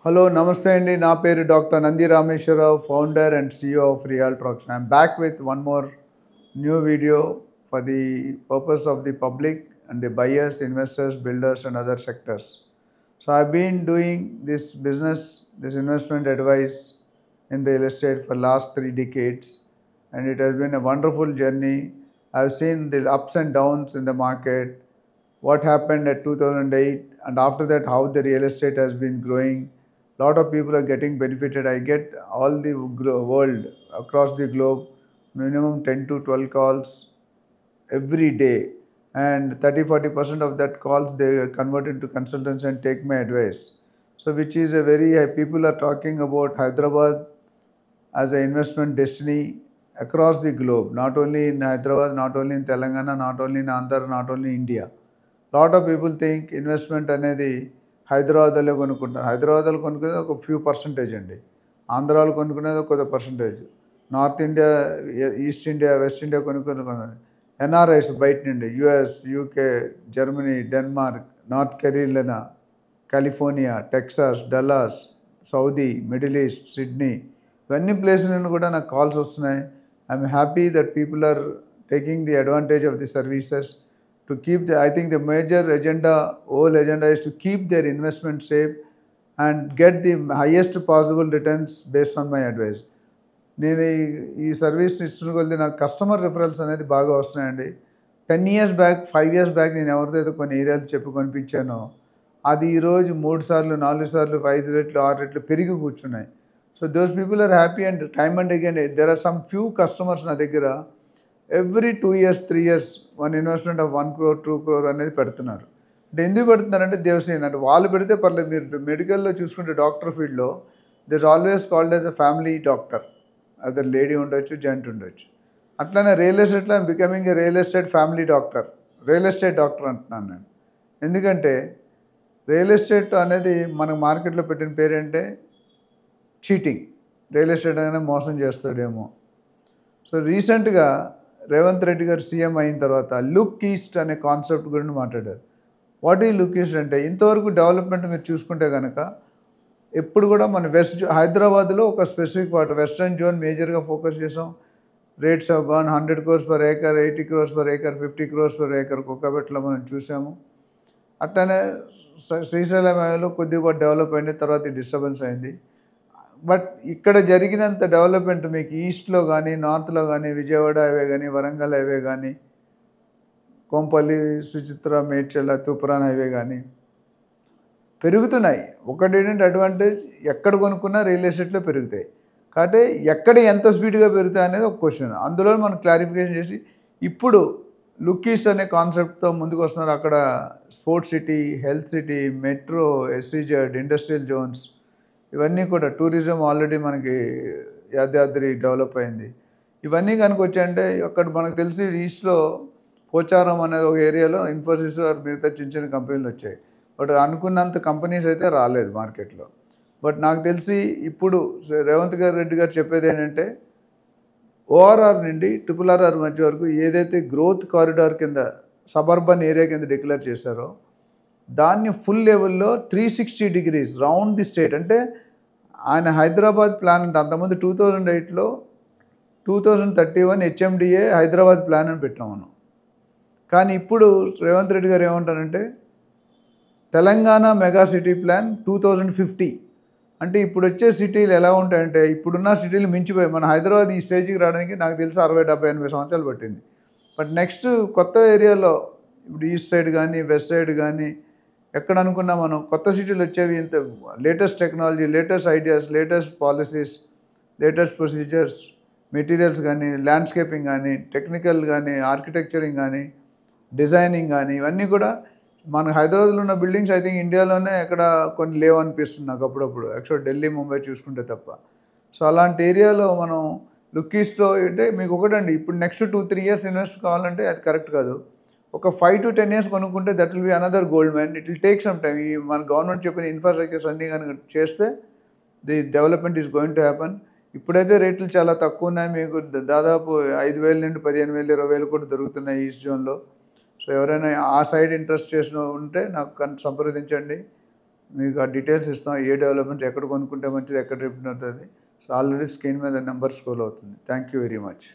Hello, namaste అండి. నా పేరు doctor Nandi Rameshwar Rao, founder and CEO of Realtrox. I'm back with one more new video for the purpose of the public and the buyers, investors, builders and other sectors. So I've been doing this business, this investment advice in real estate for last 3 decades, and it has been a wonderful journey. I've seen the ups and downs in the market, what happened at 2008, and after that how the real estate has been growing. Lot of people are getting benefited. I get all the world across the globe minimum 10 to 12 calls every day, and 30-40% of that calls they convert into consultants and take my advice. So which is a very people are talking about Hyderabad as an investment destiny across the globe, not only in Hyderabad, not only in Telangana, not only in Andhra, not only India. Lot of people think investment అనేది హైదరాబాద్లో కొనుక్కుంటారు. హైదరాబాద్లో కొనుక్కునేది ఒక few percentage అండి, ఆంధ్రాలో కొనుక్కునేది ఒక percentage, North India, East India, West India కొనుక్కునే ఎన్ఆర్ఐస్ బయట నుండి US, UK, Germany, Denmark, North Carolina, California, Texas, Dallas, Saudi, Middle East, Sydney, ఇవన్నీ ప్లేస్ నుండి కూడా నాకు కాల్స్ వస్తున్నాయి. I'm happy that people are taking the advantage of the services to keep I think the major agenda, whole agenda is to keep their investment safe and get the highest possible returns based on my advice. నేను ఈ service ఇస్తున్న కొద్ది నాకు customer referrals అనేది బాగా వస్తున్నాయండి. 10 years back, 5 years back నేను ఎవరితో అయితే కొన్ని ఏరియాలు చెప్పి కొనిపించానో అది ఈరోజు 3 సార్లు, 4 సార్లు, 5 రెట్లు, 6 రెట్లు పెరిగి కూర్చున్నాయి. So those people are happy and time and again there are some few customers నా దగ్గర every 2 years, 3 years one investment of 1 crore, 2 crore అనేది పెడుతున్నారు. అంటే ఎందుకు పెడుతున్నారంటే దేవసేన అంటే వాళ్ళు పెడితే పర్లేదు. మీరు మెడికల్లో చూసుకుంటే డాక్టర్ ఫీల్డ్లో this always called as a family doctor. Other lady ఉండొచ్చు, జెంట్ ఉండొచ్చు. అట్లానే రియల్ ఎస్టేట్లో I'm becoming a real estate family doctor, real estate doctor అంటున్నాను నేను. ఎందుకంటే రియల్ ఎస్టేట్ అనేది మన మార్కెట్లో పెట్టిన పేరేంటే చీటింగ్. రియల్ ఎస్టేట్ అనేది మోసం చేస్తాడేమో. సో రీసెంట్గా రేవంత్ రెడ్డి గారు సీఎం అయిన తర్వాత లుక్ ఈస్ట్ అనే కాన్సెప్ట్ గురించి మాట్లాడారు. వాట్ ఈ లుక్ ఈస్ట్ అంటే ఇంతవరకు డెవలప్మెంట్ మీరు చూసుకుంటే కనుక ఎప్పుడు కూడా మన హైదరాబాద్లో ఒక స్పెసిఫిక్ పార్ట్ వెస్ట్రన్ జోన్ మేజర్గా ఫోకస్ చేసాం. Rates of gone 100 crores per acre, 80 crores per acre, 50 crores per acre కుక్కబెట్లో మనం చూసాము. అట్లనే శ్రీశైలంలో కొద్దిగా డెవలప్ అయింది, తర్వాత డిస్టర్బెన్స్ అయింది. బట్ ఇక్కడ జరిగినంత డెవలప్మెంట్ మీకు ఈస్ట్లో కానీ, నార్త్లో కానీ, విజయవాడ హైవే కానీ, వరంగల్ హైవే కానీ, కొంపల్లి, సుచిత్ర, మేడ్చల్, తూప్రాన్ హైవే కానీ పెరుగుతున్నాయి. ఒకటేంటంటే అడ్వాంటేజ్, ఎక్కడ కొనుక్కున్నా రియల్ ఎస్టేట్లో పెరుగుతాయి. కాబట్టి ఎక్కడ ఎంత స్పీడ్గా పెరుగుతాయి అనేది ఒక క్వశ్చన్. అందులో మనం క్లారిఫికేషన్ చేసి ఇప్పుడు లుక్ ఈస్ట్ అనే కాన్సెప్ట్తో ముందుకు వస్తున్నారు. అక్కడ sports city, health city, metro, SEZ, industrial Jones, ఇవన్నీ కూడా టూరిజం ఆల్రెడీ మనకి యాదాద్రి డెవలప్ అయింది. ఇవన్నీ కనుక వచ్చాయంటే అక్కడ మనకు తెలిసి ఈస్ట్లో పోచారం అనేది ఒక ఏరియాలో ఇన్ఫోసిస్ మిగతా చిన్న చిన్న కంపెనీలు వచ్చాయి. బట్ అనుకున్నంత కంపెనీస్ అయితే రాలేదు మార్కెట్లో. బట్ నాకు తెలిసి ఇప్పుడు రేవంత్ రెడ్డి గారు చెప్పేది ఏంటంటే ఓఆర్ఆర్ నుండి RRR మధ్య వరకు ఏదైతే గ్రోత్ కారిడార్ కింద సబర్బన్ ఏరియా కింద డిక్లేర్ చేశారో దాన్ని ఫుల్ లెవెల్లో 360 degrees రౌండ్ ది స్టేట్. అంటే ఆయన హైదరాబాద్ ప్లాన్ అంటే అంతకుముందు 2008లో 2031 HMDA హైదరాబాద్ ప్లాన్ అని పెట్టాం మనం. కానీ ఇప్పుడు రేవంత్ రెడ్డి గారు ఏమంటారంటే తెలంగాణ మెగా సిటీ ప్లాన్ 2050. అంటే ఇప్పుడు వచ్చే సిటీలు ఎలా ఉంటాయంటే ఇప్పుడున్న సిటీలు మించిపోయి మన హైదరాబాద్ ఈ స్టేజ్కి రావడానికి నాకు తెలిసి 60, 70, 80 సంవత్సరాలు పట్టింది. బట్ నెక్స్ట్ కొత్త ఏరియాలో ఇప్పుడు ఈస్ట్ సైడ్ కానీ, వెస్ట్ సైడ్ కానీ ఎక్కడ అనుకున్నా మనం కొత్త సిటీలు వచ్చేవి. ఇంత latest technology, latest ideas, latest policies, latest procedures, materials కానీ, ల్యాండ్స్కేపింగ్ కానీ, టెక్నికల్ కానీ, ఆర్కిటెక్చరింగ్ కానీ, డిజైనింగ్ కానీ, ఇవన్నీ కూడా మన హైదరాబాద్లో ఉన్న బిల్డింగ్స్ ఐ థింక్ ఇండియాలోనే ఎక్కడ కొన్ని లేవు అనిపిస్తుంది నాకు అప్పుడప్పుడు, యాక్చువల్ ఢిల్లీ, ముంబై చూసుకుంటే తప్ప. సో అలాంటి ఏరియాలో మనం లుక్ ఈస్ట్లో అంటే మీకు ఒకటండి, ఇప్పుడు నెక్స్ట్ 2-3 years ఇన్వెస్ట్ కావాలంటే అది కరెక్ట్ కాదు. ఒక 5 to 10 years కొనుక్కుంటే that will be another gold mine. It will take some time. ఈ మన గవర్నమెంట్ చెప్పిన ఇన్ఫ్రాస్ట్రక్చర్స్ అన్నీ కనుక చేస్తే the development is going to happen. ఇప్పుడైతే రేట్లు చాలా తక్కువ ఉన్నాయి. మీకు దాదాపు 5,000 నుండి 15,000, 20,000 కూడా దొరుకుతున్నాయి ఈస్ట్ జోన్లో. సో ఎవరైనా ఆ సైడ్ ఇంట్రెస్ట్ చేసిన ఉంటే నాకు సంప్రదించండి. మీకు ఆ డీటెయిల్స్ ఇస్తాం, ఏ డెవలప్మెంట్ ఎక్కడ కొనుక్కుంటే మంచిది, ఎక్కడ రిపేర్ అవుతుంది. సో ఆల్రెడీ స్క్రీన్ మీద నెంబర్ స్క్రోల్ అవుతుంది. Thank you very much.